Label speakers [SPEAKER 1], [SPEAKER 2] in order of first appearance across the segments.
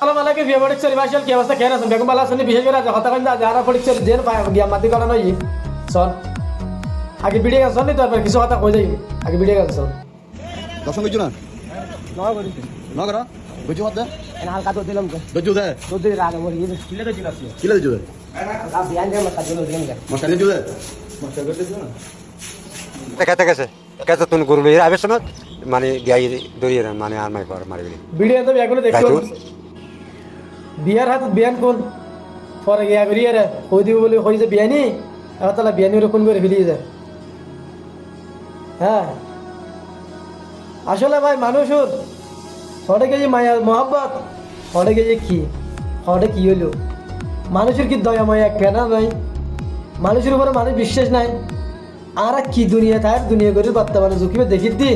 [SPEAKER 1] আমাকে বিয়ে পড়ছে রিভার্সাল কি অবস্থা খেয়ে আছেন বেগম বালা আছেন বিশেষ করে কথা কইন যারা পড়ছে জেন পায় গিয়া মাটি করানো ই চল আগে ভিডিও গান শুননি তো আর কিছু কথা কই যাই আগে ভিডিও গান শুন
[SPEAKER 2] দর্শন কইছো না
[SPEAKER 3] নয় করি
[SPEAKER 2] না করা বুঝছো হাতে
[SPEAKER 3] এনা হালকা তো দিলাম কে
[SPEAKER 2] বুঝছো দে
[SPEAKER 3] তো দিন আগে মরি গেছে
[SPEAKER 2] কিলা দিছো দে
[SPEAKER 3] আ বিয়ান দে মত দিলো দিন কে
[SPEAKER 2] মশলা দিছো দে মশলা করতেছ না
[SPEAKER 4] দেখাতে গেছে কেতে তুমি গরু লইয়া আবে সময় মানে গাই দরিয়ে মানে আর মাই পার মারি গেলি
[SPEAKER 1] ভিডিও তো এখনো দেখছো বিয়ার হাত বিয়ান কোন পরে গিয়া করিয়ে রে কই দিব বলে কই যে বিয়ানি তাহলে বিয়ানি কোন করে ফেলিয়ে যায় হ্যাঁ আসলে ভাই মানুষের হঠাৎ যে মায়া মহাব্বত হঠাৎ যে কি হঠাৎ কি হইলো মানুষের কি দয়া মায়া কেনা নাই মানুষের উপরে মানুষ বিশ্বাস নাই আর কি দুনিয়া থাক দুনিয়া করে বার্তা মানে ঝুঁকিবে দেখি দি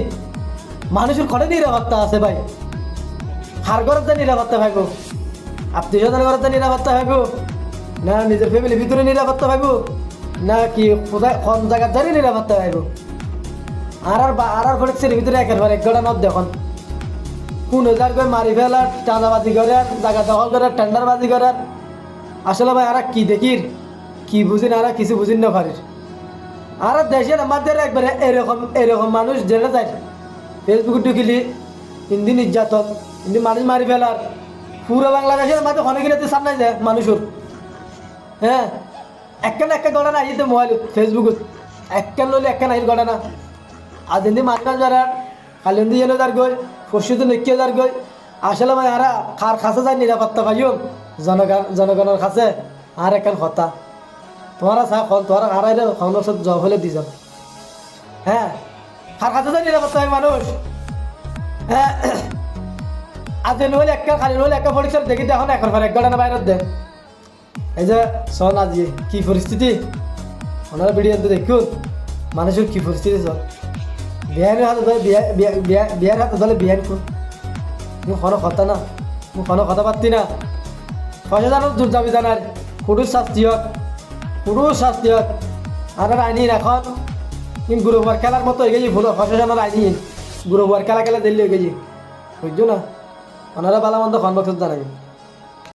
[SPEAKER 1] মানুষের ঘরে নিরাপত্তা আছে ভাই হার ঘরের যা নিরাপত্তা ভাইব আত্মীয় স্বজনের ঘরের যা নিরাপত্তা ভাইব না নিজের ফ্যামিলির ভিতরে নিরাপত্তা ভাইব না কি কোথায় কোন জায়গার জানি নিরাপত্তা ভাইব আর ফটেক্সের ভিতরে একেবারে এক গড়া নদ দেখুন কোন হাজার করে মারি ফেলার চাঁদাবাজি করার জায়গা দখল করার টেন্ডারবাজি করার আসলে ভাই আর কি দেখির কি বুঝিন আর কিছু বুঝিন না পারির আর দেশের আমাদের একবারে এরকম মানুষ জেলে যায় ফেসবুক ঢুকিলি হিন্দি নির্যাতন হিন্দি মানুষ মারি ফেলার পুরো বাংলাদেশের মাঝে অনেক গেলে সামনে যায় মানুষের হ্যাঁ একটা ঘটনা আইতে মোবাইল ফেসবুকত একটা লইলে একটা নাই ঘটনা আজ হিন্দি মাছ যারা কালি হিন্দি যেন যার গই পরশুদিন নেকিয়ে যার গই আসলে ভাই আর খার খাসে যায় নিরাপত্তা পাইও জনগণের কাছে আর একখান কথা তোমারা চা তোমার আর সংরক্ষণ জব হলে দি যাও হ্যাঁ খার খাসে যায় নিরাপত্তা হয় মানুষ হ্যাঁ আজ নহলে একটা খালি নহলে একটা পরীক্ষা দেখি এখন এখন এক ঘটনা বাইরের দেন এই যে শোন আজি কি পরিস্থিতি ওনারা ভিডিও দেখুন মানুষের কি পরিস্থিতি চল বিহারের হাতে ধরে বিহার হাতে ধরে বিহার কোন মুখ কোনো কথা না মুখ কোনো কথা পারতি না পয়সা জানো দূর যাবি জানার পুরুষ শাস্তি হোক আর আইনি এখন কিন্তু গুরুবার খেলার মতো হয়ে গেছি পয়সা জানার আইনি গুরুবার খেলা দিল্লি হয়ে গেছি বুঝছো না ওনারা বালা মন্দ খন বছর জানাই